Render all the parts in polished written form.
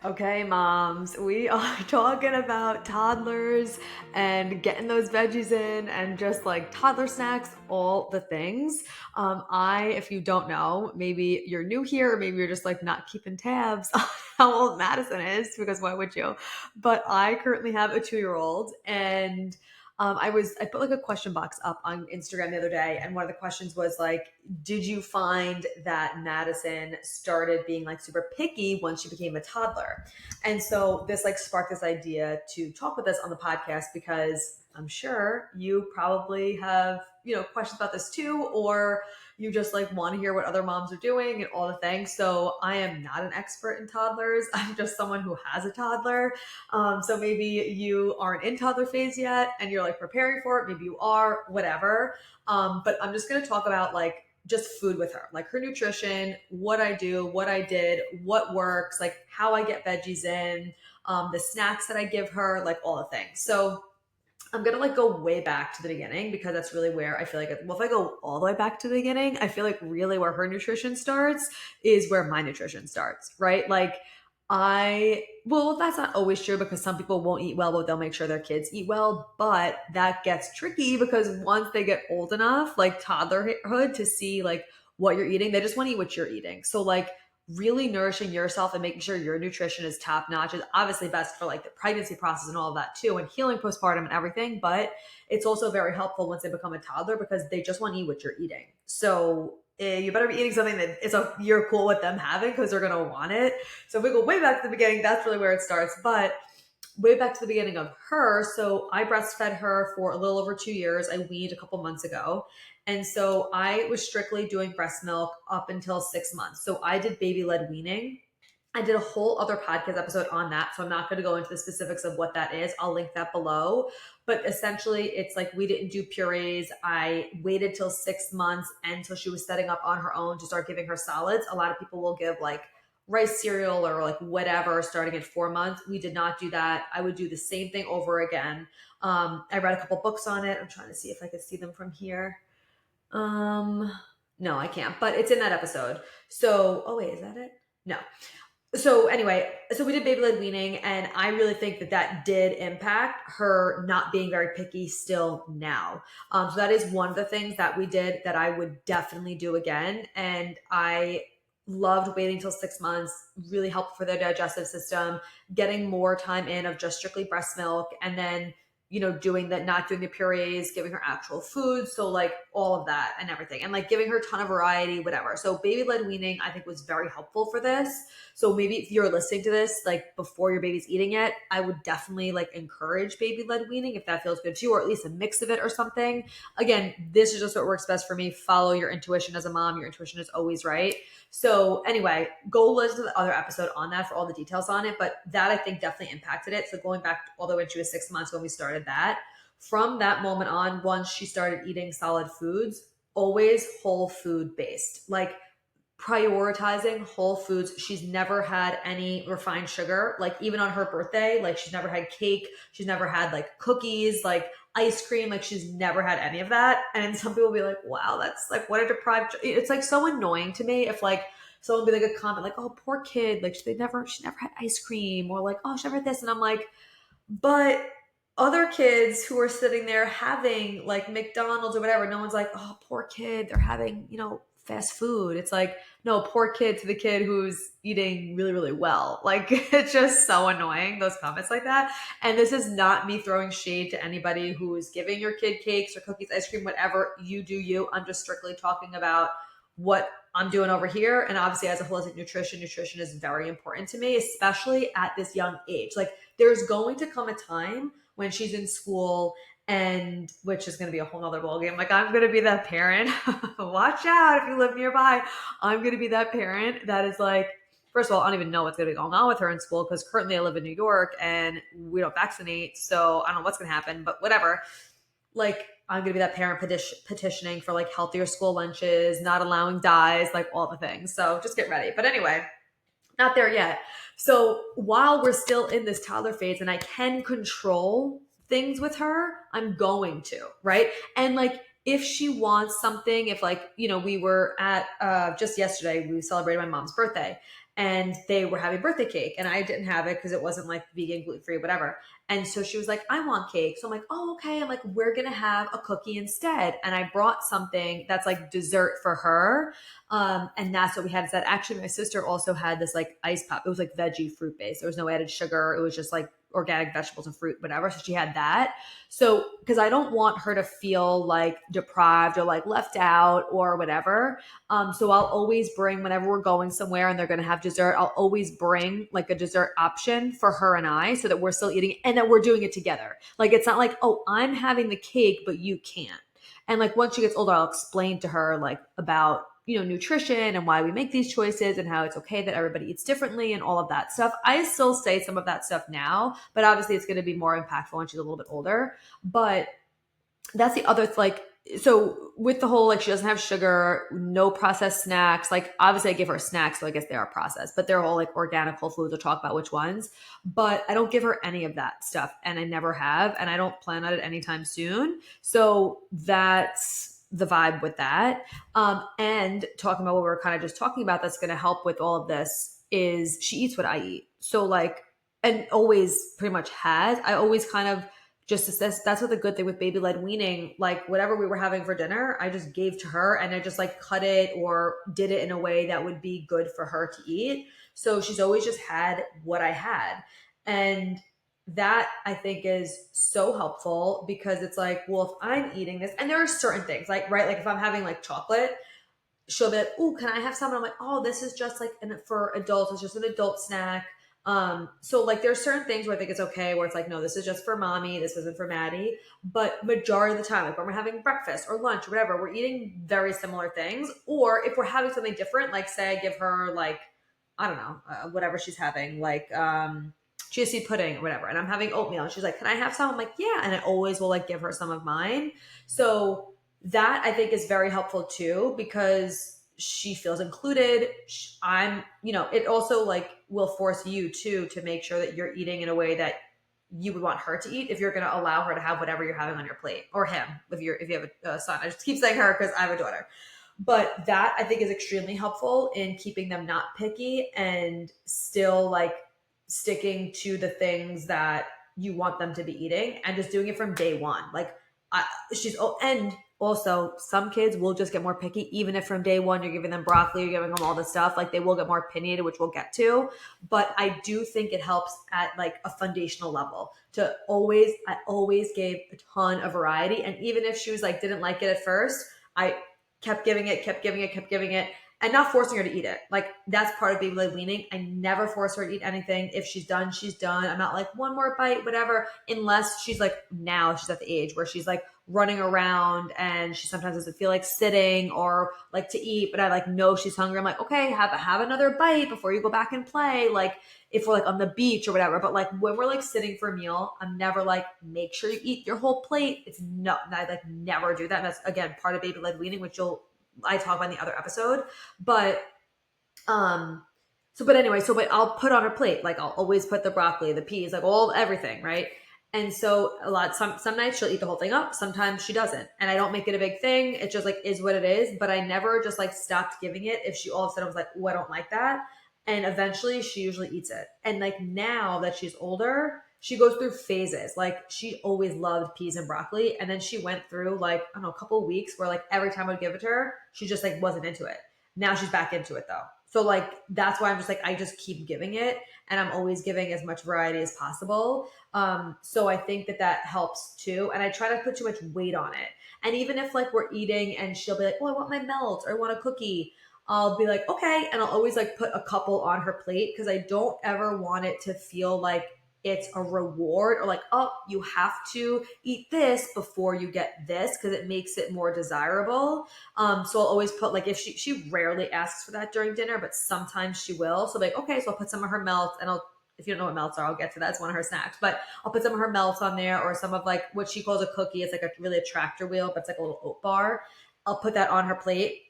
Okay, moms, we are talking about toddlers and getting those veggies in and just like toddler snacks, all the things. If you don't know, maybe you're new here, or maybe you're just like not keeping tabs on how old Madison is, because why would you? But I currently have a 2-year-old, and I put like a question box up on Instagram the other day, and one of the questions was like, did you find that Madison started being like super picky once she became a toddler? And so this like sparked this idea to talk with us on the podcast, because I'm sure you probably have, questions about this too, or you just like want to hear what other moms are doing and all the things. So I am not an expert in toddlers. I'm just someone who has a toddler. So maybe you aren't in toddler phase yet and you're like preparing for it. Maybe you are, whatever. But I'm just going to talk about like just food with her, like her nutrition, what I do, what I did, what works, like how I get veggies in, the snacks that I give her, like all the things. So I'm gonna like go way back to the beginning, because that's really where I feel like, well, if I go all the way back to the beginning, I feel like really where her nutrition starts is where my nutrition starts, right? Like well, that's not always true, because some people won't eat well, but they'll make sure their kids eat well. But that gets tricky, because once they get old enough, like toddlerhood, to see like what you're eating, they just want to eat what you're eating. So like really nourishing yourself and making sure your nutrition is top notch is obviously best for like the pregnancy process and all of that too, and healing postpartum and everything. But it's also very helpful once they become a toddler, because they just want to eat what you're eating. So you better be eating something that you're cool with them having, because they're going to want it. So if we go way back to the beginning, that's really where it starts. But way back to the beginning of her, so I breastfed her for a little over 2 years. I weaned a couple months ago. And so I was strictly doing breast milk up until 6 months. So I did baby led weaning. I did a whole other podcast episode on that. So I'm not going to go into the specifics of what that is. I'll link that below. But essentially, it's like we didn't do purees. I waited till 6 months until she was setting up on her own to start giving her solids. A lot of people will give like rice cereal or like whatever starting at 4 months. We did not do that. I would do the same thing over again. I read a couple books on it. I'm trying to see if I could see them from here. Um, no, I can't, but it's in that episode. So, oh wait, is that it? No. So anyway, so we did baby led weaning, and I really think that that did impact her not being very picky still now. So that is one of the things that we did that I would definitely do again. And I loved waiting till 6 months, really helped for their digestive system, getting more time in of just strictly breast milk, and then doing that, not doing the purees, giving her actual food. So like all of that and everything, and like giving her a ton of variety, whatever. So baby led weaning, I think, was very helpful for this. So maybe if you're listening to this, like before your baby's eating it, I would definitely like encourage baby led weaning if that feels good to you, or at least a mix of it or something. Again, this is just what works best for me. Follow your intuition as a mom. Your intuition is always right. So anyway, go listen to the other episode on that for all the details on it. But that I think definitely impacted it. So going back all the way when she was 6 months when we started that, from that moment on, once she started eating solid foods, always whole food based, like prioritizing whole foods. She's never had any refined sugar, like even on her birthday, like she's never had cake. She's never had like cookies, like ice cream. Like she's never had any of that. And some people will be like, wow, that's like, what a deprived. It's like so annoying to me if like someone would be like a comment like, oh, poor kid. Like she never had ice cream, or like, oh, she never had this. And I'm like, but other kids who are sitting there having like McDonald's or whatever, no one's like, oh, poor kid, they're having, fast food. It's like, no, poor kid to the kid who's eating really, really well. Like, it's just so annoying, those comments like that. And this is not me throwing shade to anybody who is giving your kid cakes or cookies, ice cream, whatever. You do you. I'm just strictly talking about what I'm doing over here. And obviously, as a holistic nutrition is very important to me, especially at this young age. Like, there's going to come a time when she's in school, and which is going to be a whole nother ballgame. Like, I'm going to be that parent. Watch out if you live nearby. I'm going to be that parent that is like, first of all, I don't even know what's going to be going on with her in school, because currently I live in New York and we don't vaccinate. So I don't know what's going to happen, but whatever. Like, I'm going to be that parent petitioning for like healthier school lunches, not allowing dyes, like all the things. So just get ready. But anyway, not there yet. So while we're still in this toddler phase and I can control things with her, I'm going to, right? And like, if she wants something, if like, we were at, just yesterday, we celebrated my mom's birthday. and they were having birthday cake, and I didn't have it because it wasn't like vegan, gluten-free, whatever. And so she was like, I want cake. So I'm like, oh, okay. I'm like, we're going to have a cookie instead. And I brought something that's like dessert for her. And that's what we had. Is that actually my sister also had this like ice pop. It was like veggie fruit based. There was no added sugar. It was just like organic vegetables and fruit, whatever. So she had that. So, because I don't want her to feel like deprived or like left out or whatever. So I'll always bring, whenever we're going somewhere and they're going to have dessert, I'll always bring like a dessert option for her and I, so that we're still eating and that we're doing it together. Like, it's not like, oh, I'm having the cake, but you can't. And like, once she gets older, I'll explain to her like about, nutrition and why we make these choices and how it's okay that everybody eats differently and all of that stuff. I still say some of that stuff now, but obviously it's going to be more impactful when she's a little bit older. But that's the other, like, so with the whole, like, she doesn't have sugar, no processed snacks. Like, obviously I give her snacks, so I guess they are processed, but they're all like organic whole foods. We'll talk about which ones, but I don't give her any of that stuff, and I never have, and I don't plan on it anytime soon. So that's the vibe with that. And talking about what we were kind of just talking about, that's going to help with all of this, is she eats what I eat. So like, and always pretty much has, I always kind of just assess. That's what the good thing with baby led weaning, like whatever we were having for dinner, I just gave to her, and I just like cut it or did it in a way that would be good for her to eat. So she's always just had what I had. And that I think is so helpful, because it's like, well, if I'm eating this, and there are certain things like, right, like if I'm having like chocolate, she'll be like, oh, can I have some? And I'm like, oh, this is just like for adults, it's just an adult snack. So like there's certain things where I think it's okay, where it's like, no, this is just for mommy, this isn't for Maddie. But majority of the time, like when we're having breakfast or lunch or whatever, we're eating very similar things. Or if we're having something different, like say I give her like, I don't know, whatever she's having, like chia seed pudding or whatever, and I'm having oatmeal, and she's like, can I have some? I'm like, yeah. And I always will like give her some of mine. So that I think is very helpful too, because she feels included. It also like will force you too to make sure that you're eating in a way that you would want her to eat, if you're going to allow her to have whatever you're having on your plate, or him if you have a son. I just keep saying her because I have a daughter. But that I think is extremely helpful in keeping them not picky and still like sticking to the things that you want them to be eating, and just doing it from day one. Like and also some kids will just get more picky, even if from day one you're giving them broccoli, you're giving them all this stuff, like they will get more opinionated, which we'll get to. But I do think it helps at like a foundational level I always gave a ton of variety. And even if she was like, didn't like it at first, I kept giving it, and not forcing her to eat it. Like that's part of baby led weaning. I never force her to eat anything. If she's done, she's done. I'm not like, one more bite, whatever, unless she's like, now she's at the age where she's like running around and she sometimes doesn't feel like sitting or like to eat, but I like know she's hungry. I'm like, okay, have another bite before you go back and play. Like if we're like on the beach or whatever. But like when we're like sitting for a meal, I'm never like, make sure you eat your whole plate. I like never do that. And that's again part of baby led weaning, which I talk about in the other episode. But but I'll put on her plate, like I'll always put the broccoli, the peas, like everything, right? And so some nights she'll eat the whole thing up, sometimes she doesn't, and I don't make it a big thing. It just like is what it is. But I never just like stopped giving it if she all of a sudden was like, oh, I don't like that. And eventually she usually eats it. And like now that she's older, she goes through phases. Like she always loved peas and broccoli, and then she went through like, I don't know, a couple of weeks where like every time I'd give it to her, she just like wasn't into it. Now she's back into it though. So like that's why I'm just like, I just keep giving it, and I'm always giving as much variety as possible. So I think that helps too. And I try not to put too much weight on it. And even if like we're eating and she'll be like, oh, I want my melt, or I want a cookie, I'll be like, okay. And I'll always like put a couple on her plate, because I don't ever want it to feel like it's a reward, or like, oh, you have to eat this before you get this, because it makes it more desirable. So I'll always put like, if she rarely asks for that during dinner, but sometimes she will. So like, okay, so I'll put some of her melts, and if you don't know what melts are, I'll get to that. It's one of her snacks, but I'll put some of her melts on there, or some of like what she calls a cookie. It's like a tractor wheel, but it's like a little oat bar. I'll put that on her plate.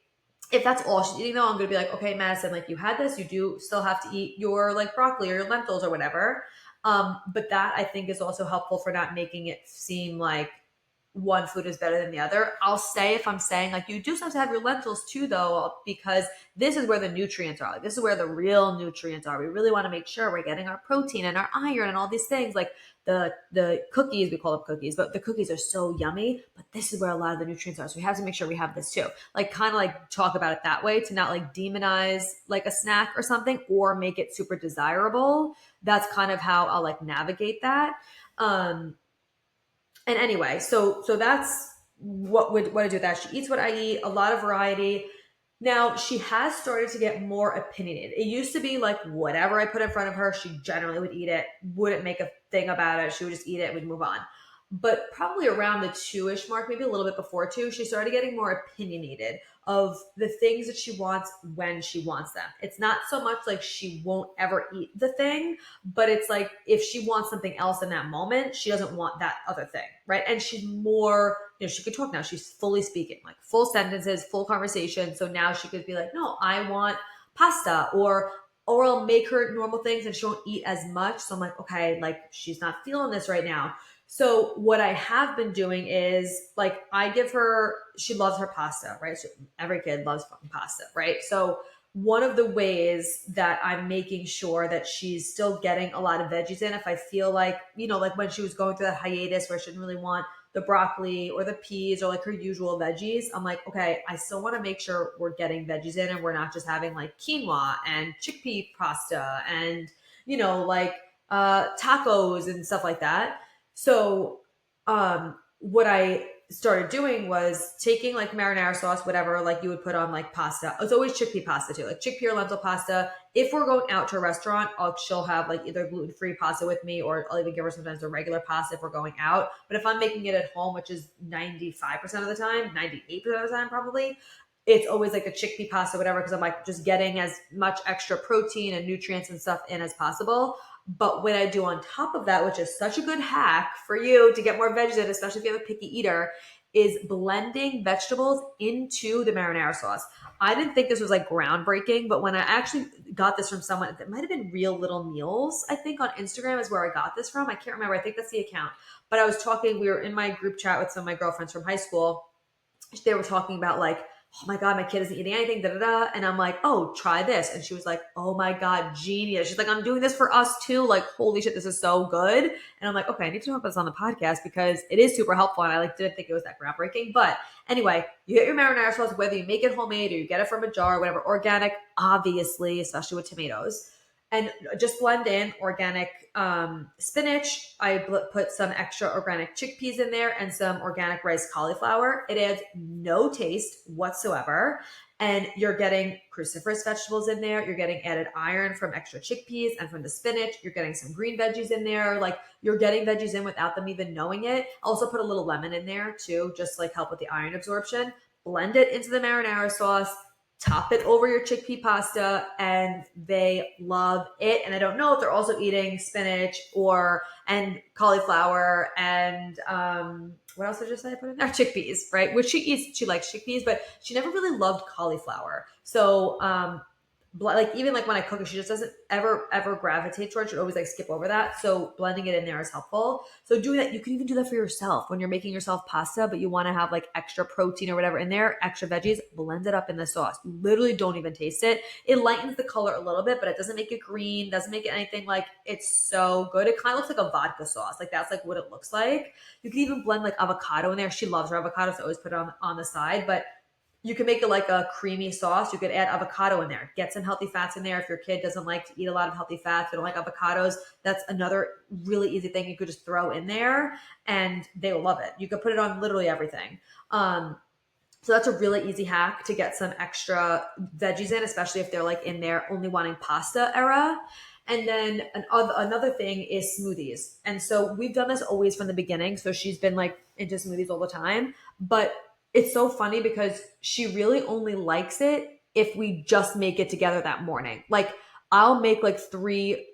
If that's all she's eating though, I'm going to be like, okay, Madison, like you had this, you do still have to eat your like broccoli or your lentils or whatever. But that I think is also helpful for not making it seem like one food is better than the other. I'll say, if I'm saying like, you do have to have your lentils too though, because this is where the nutrients are. Like, this is where the real nutrients are. We really want to make sure we're getting our protein and our iron and all these things. Like the cookies, we call them cookies, but the cookies are so yummy, but this is where a lot of the nutrients are. So we have to make sure we have this too. Like, kind of like talk about it that way, to not like demonize like a snack or something or make it super desirable. That's kind of how I'll like navigate that. And anyway, so that's what I do with that. She eats what I eat, a lot of variety. Now she has started to get more opinionated. It used to be like whatever I put in front of her, she generally would eat it, wouldn't make a thing about it. She would just eat it and we'd move on. But probably around the 2-ish mark, maybe a little bit before 2, she started getting more opinionated of the things that she wants when she wants them. It's not so much like she won't ever eat the thing, but it's like if she wants something else in that moment, she doesn't want that other thing, right? And she's more, she could talk now. She's fully speaking, like full sentences, full conversation. So now she could be like, no, I want pasta, or I'll make her normal things and she won't eat as much. So I'm like, okay, like she's not feeling this right now. So what I have been doing is like, I give her, she loves her pasta, right? So every kid loves fucking pasta, right? So one of the ways that I'm making sure that she's still getting a lot of veggies in, if I feel like, like when she was going through that hiatus where she didn't really want the broccoli or the peas or like her usual veggies, I'm like, okay, I still want to make sure we're getting veggies in and we're not just having like quinoa and chickpea pasta and, tacos and stuff like that. So, what I started doing was taking like marinara sauce, whatever, like you would put on like pasta. It's always chickpea pasta too, like chickpea or lentil pasta. If we're going out to a restaurant, she'll have like either gluten-free pasta with me, or I'll even give her sometimes the regular pasta if we're going out. But if I'm making it at home, which is 95% of the time, 98% of the time probably, it's always like a chickpea pasta, whatever, because I'm like just getting as much extra protein and nutrients and stuff in as possible. But what I do on top of that, which is such a good hack for you to get more veggies in, especially if you have a picky eater, is blending vegetables into the marinara sauce. I didn't think this was like groundbreaking, but when I actually got this from someone, it might have been Real Little Meals, I think on Instagram is where I got this from. I can't remember. I think that's the account. But I was talking, we were in my group chat with some of my girlfriends from high school. They were talking about like, oh my God, my kid isn't eating anything, da da da. And I'm like, oh, try this. And she was like, oh my God, genius. She's like, I'm doing this for us too. Like, holy shit, this is so good. And I'm like, okay, I need to talk about this on the podcast because it is super helpful. And I like didn't think it was that groundbreaking. But anyway, you get your marinara sauce, whether you make it homemade or you get it from a jar, whatever, organic, obviously, especially with tomatoes. And just blend in organic spinach. I put some extra organic chickpeas in there and some organic rice cauliflower. It adds no taste whatsoever. And you're getting cruciferous vegetables in there. You're getting added iron from extra chickpeas and from the spinach. You're getting some green veggies in there. Like, you're getting veggies in without them even knowing it. Also put a little lemon in there too, just like help with the iron absorption. Blend it into the marinara sauce. Top it over your chickpea pasta, and they love it. And I don't know if they're also eating spinach and cauliflower and what else did I just say I put in there? Chickpeas, right? Which she eats. She likes chickpeas, but she never really loved cauliflower. So like even like when I cook it, she just doesn't ever gravitate towards it. She always like skip over that. So blending it in there is helpful. So doing that, you can even do that for yourself when you're making yourself pasta, but you want to have like extra protein or whatever in there, extra veggies, blend it up in the sauce. You literally don't even taste it. It lightens the color a little bit, but it doesn't make it green, doesn't make it anything. Like, it's so good. It kind of looks like a vodka sauce. Like, that's like what it looks like. You can even blend like avocado in there. She loves her avocado, so I always put it on the side, but you can make it like a creamy sauce. You could add avocado in there. Get some healthy fats in there. If your kid doesn't like to eat a lot of healthy fats, they don't like avocados, that's another really easy thing you could just throw in there and they will love it. You could put it on literally everything. So that's a really easy hack to get some extra veggies in, especially if they're like in there only wanting pasta era. And then another thing is smoothies. And so we've done this always from the beginning. So she's been like into smoothies all the time, but it's so funny because she really only likes it if we just make it together that morning. Like, I'll make like 3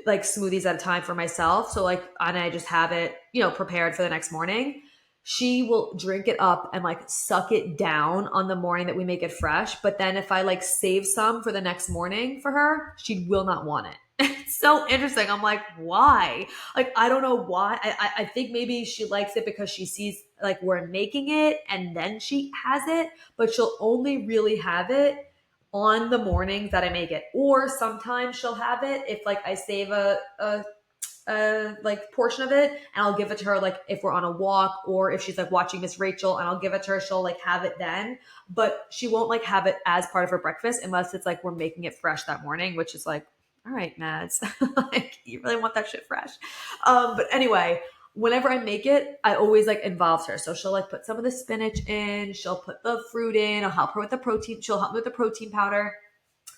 like smoothies at a time for myself. So like, and I just have it, prepared for the next morning. She will drink it up and like suck it down on the morning that we make it fresh. But then if I like save some for the next morning for her, she will not want it. It's so interesting. I'm like, why? Like, I don't know why. I think maybe she likes it because she sees like we're making it and then she has it, but she'll only really have it on the mornings that I make it. Or sometimes she'll have it if like I save a like portion of it and I'll give it to her like if we're on a walk or if she's like watching Miss Rachel and I'll give it to her, she'll like have it then. But she won't like have it as part of her breakfast unless it's like we're making it fresh that morning, which is like, all right, Mads, like you really want that shit fresh. But anyway, whenever I make it, I always like involve her. So she'll like put some of the spinach in, she'll put the fruit in, I'll help her with the protein, she'll help me with the protein powder.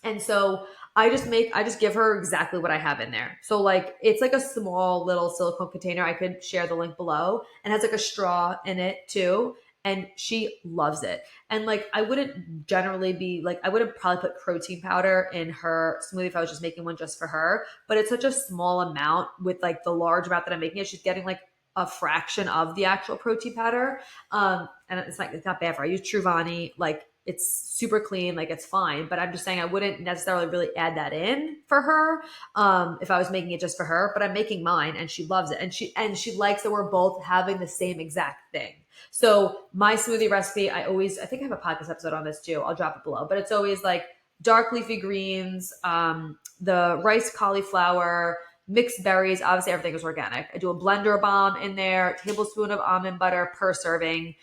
And so I just give her exactly what I have in there. So like it's like a small little silicone container. I could share the link below and has like a straw in it too. And she loves it. And like I wouldn't generally be like I wouldn't probably put protein powder in her smoothie if I was just making one just for her. But it's such a small amount with like the large amount that I'm making it. She's getting like a fraction of the actual protein powder. And it's not bad for her. I use Truvani, like it's super clean, like it's fine. But I'm just saying I wouldn't necessarily really add that in for her if I was making it just for her. But I'm making mine and she loves it. And she likes that we're both having the same exact thing. So my smoothie recipe, I think I have a podcast episode on this too. I'll drop it below. But it's always like dark leafy greens, the rice cauliflower, mixed berries. Obviously, everything is organic. I do a blender bomb in there, tablespoon of almond butter per serving,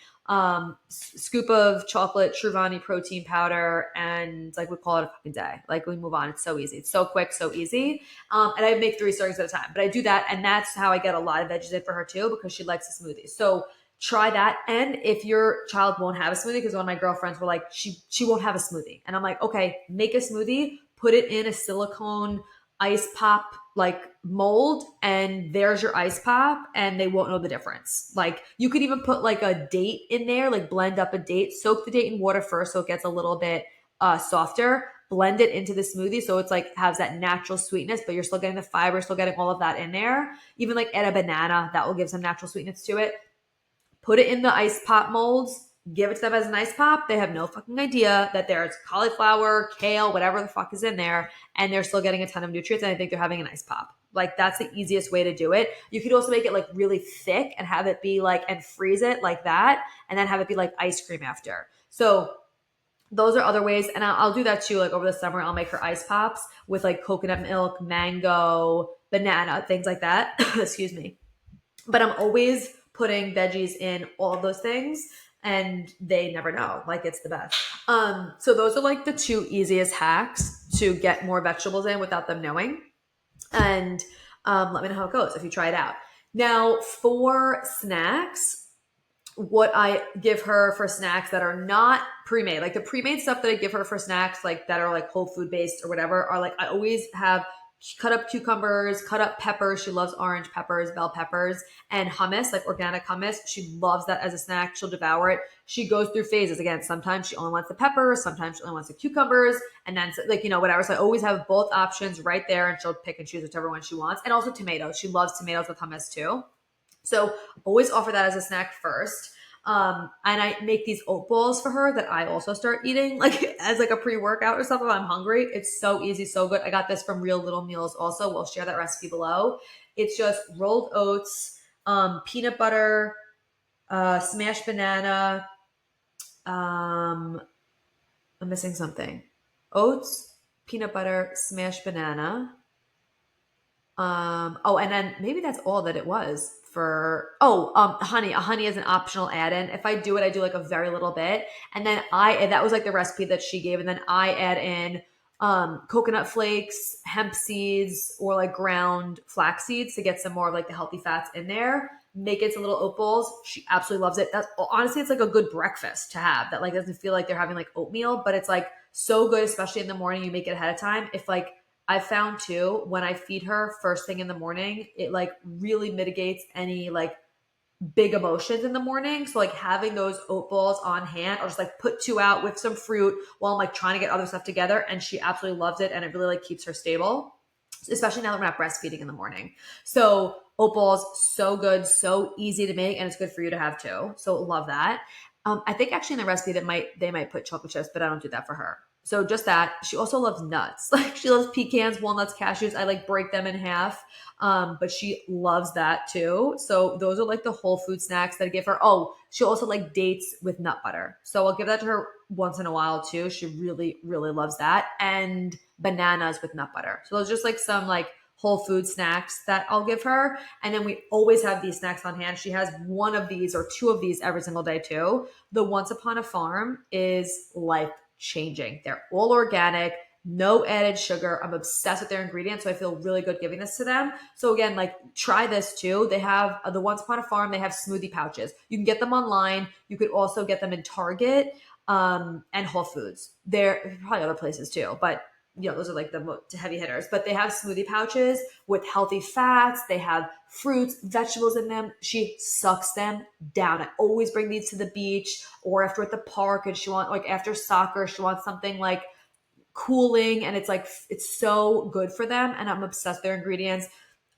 scoop of chocolate Truvani protein powder, and like we call it a fucking day. Like we move on. It's so easy. It's so quick, so easy. And I make 3 servings at a time. But I do that, and that's how I get a lot of veggies in for her too, because she likes the smoothies. So try that. And if your child won't have a smoothie, because one of my girlfriends were like, she won't have a smoothie. And I'm like, okay, make a smoothie, put it in a silicone ice pop like mold, and there's your ice pop, and they won't know the difference. Like you could even put like a date in there, like blend up a date, soak the date in water first so it gets a little bit softer, blend it into the smoothie so it's like has that natural sweetness, but you're still getting the fiber, still getting all of that in there. Even like add a banana, that will give some natural sweetness to it. Put it in the ice pop molds, give it to them as an ice pop. They have no fucking idea that there's cauliflower, kale, whatever the fuck is in there, and they're still getting a ton of nutrients, and I think they're having an ice pop. Like that's the easiest way to do it. You could also make it like really thick and have it be like, and freeze it like that, and then have it be like ice cream after. So those are other ways. And I'll do that too. Like over the summer, I'll make her ice pops with like coconut milk, mango, banana, things like that. Excuse me. But I'm always putting veggies in all of those things, and they never know. Like it's the best. So those are like the 2 easiest hacks to get more vegetables in without them knowing. And let me know how it goes if you try it out. Now for snacks, what I give her for snacks that are not pre-made, like the pre-made stuff that I give her for snacks, like that are like whole food based or whatever, are like I always have cut up cucumbers, cut up peppers. She loves orange peppers, bell peppers, and hummus, like organic hummus. She loves that as a snack. She'll devour it. She goes through phases. Again, sometimes she only wants the peppers, sometimes she only wants the cucumbers, and then like, whatever. So I always have both options right there, and she'll pick and choose whichever one she wants. And also tomatoes. She loves tomatoes with hummus too. So always offer that as a snack first. And I make these oat balls for her that I also start eating like as like a pre-workout or something. I'm hungry. It's so easy, so good. I got this from Real Little Meals also. We'll share that recipe below. It's just rolled oats, peanut butter, smashed banana. I'm missing something. Oats, peanut butter, smashed banana. And then maybe that's all that it was for, honey. A honey is an optional add-in. If I do it, I do like a very little bit. And then that was like the recipe that she gave. And then I add in, coconut flakes, hemp seeds, or like ground flax seeds to get some more of like the healthy fats in there. Make it into little oat balls. She absolutely loves it. That's honestly, it's like a good breakfast to have that like doesn't feel like they're having like oatmeal, but it's like so good, especially in the morning. You make it ahead of time. If like, I found too, when I feed her first thing in the morning, it like really mitigates any like big emotions in the morning. So like having those oat balls on hand, I'll just like put 2 out with some fruit while I'm like trying to get other stuff together. And she absolutely loves it. And it really like keeps her stable, especially now that we're not breastfeeding in the morning. So oat balls, so good, so easy to make. And it's good for you to have too. So love that. I think actually in the recipe they might put chocolate chips, but I don't do that for her. So just that. She also loves nuts. Like she loves pecans, walnuts, cashews. I like break them in half. But she loves that too. So those are like the whole food snacks that I give her. Oh, she also like dates with nut butter. So I'll give that to her once in a while too. She really, really loves that. And bananas with nut butter. So those are just like some like whole food snacks that I'll give her. And then we always have these snacks on hand. She has one of these or two of these every single day too. The Once Upon a Farm is life changing. They're all organic, no added sugar. I'm obsessed with their ingredients, so I feel really good giving this to them. So again, like try this too. They have the Once Upon a Farm, they have smoothie pouches. You can get them online. You could also get them in Target and Whole Foods. There probably other places too, but those are like the heavy hitters. But they have smoothie pouches with healthy fats. They have fruits, vegetables in them. She sucks them down. I always bring these to the beach or after at the park, and she wants like after soccer, she wants something like cooling, and it's like it's so good for them. And I'm obsessed with their ingredients.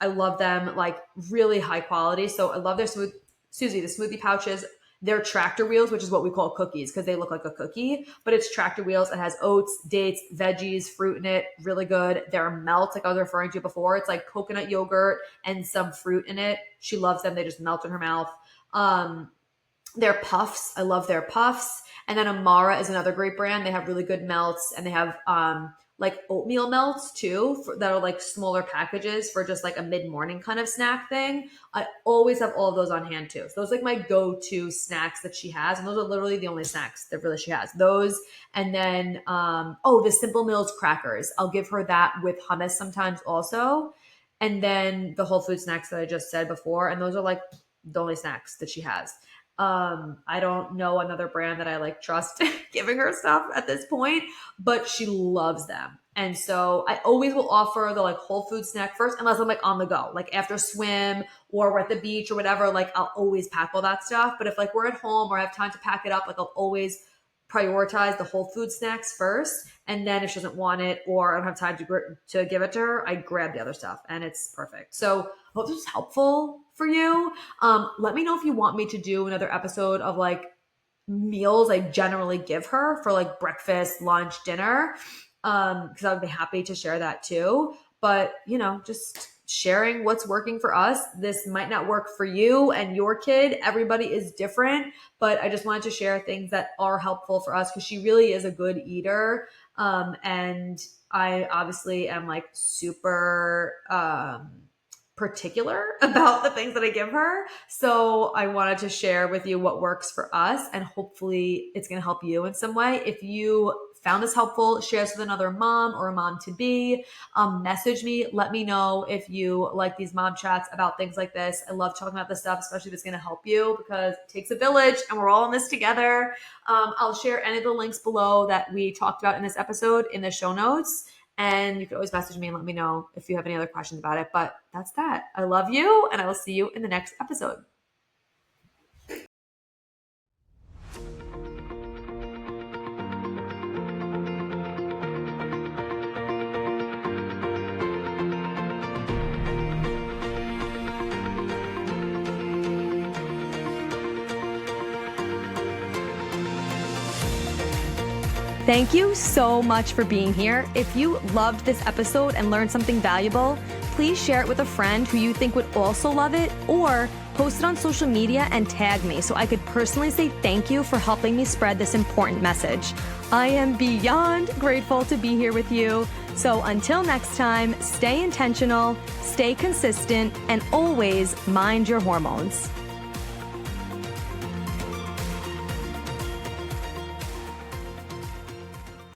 I love them, like really high quality. So I love their the smoothie pouches. They're tractor wheels, which is what we call cookies because they look like a cookie, but it's tractor wheels. It has oats, dates, veggies, fruit in it. Really good. They're melt, like I was referring to before. It's like coconut yogurt and some fruit in it. She loves them. They just melt in her mouth. They're puffs. I love their puffs. And then Amara is another great brand. They have really good melts, and they have like oatmeal melts too that are like smaller packages for just like a mid-morning kind of snack thing. I always have all of those on hand too. So those are like my go-to snacks that she has. And those are literally the only snacks that really she has. Those. And then, the Simple Mills crackers. I'll give her that with hummus sometimes also. And then the whole food snacks that I just said before. And those are like the only snacks that she has. I don't know another brand that I like trust giving her stuff at this point, but she loves them. And so I always will offer the like whole food snack first, unless I'm like on the go, like after swim or we're at the beach or whatever, like I'll always pack all that stuff. But if like we're at home or I have time to pack it up, like I'll always prioritize the whole food snacks first. And then if she doesn't want it or I don't have time to give it to her, I grab the other stuff and it's perfect. So I hope this was helpful for you. Let me know if you want me to do another episode of like meals I generally give her for like breakfast, lunch, dinner. Because I would be happy to share that too. But, just sharing what's working for us. This might not work for you and your kid. Everybody is different, but I just wanted to share things that are helpful for us because she really is a good eater. And I obviously am like super, particular about the things that I give her. So I wanted to share with you what works for us, and hopefully it's going to help you in some way. If you found this helpful, share this with another mom or a mom to be. Message me. Let me know if you like these mom chats about things like this. I love talking about this stuff, especially if it's going to help you because it takes a village and we're all in this together. I'll share any of the links below that we talked about in this episode in the show notes. And you can always message me and let me know if you have any other questions about it. But that's that. I love you, and I will see you in the next episode. Thank you so much for being here. If you loved this episode and learned something valuable, please share it with a friend who you think would also love it, or post it on social media and tag me so I could personally say thank you for helping me spread this important message. I am beyond grateful to be here with you. So until next time, stay intentional, stay consistent, and always mind your hormones.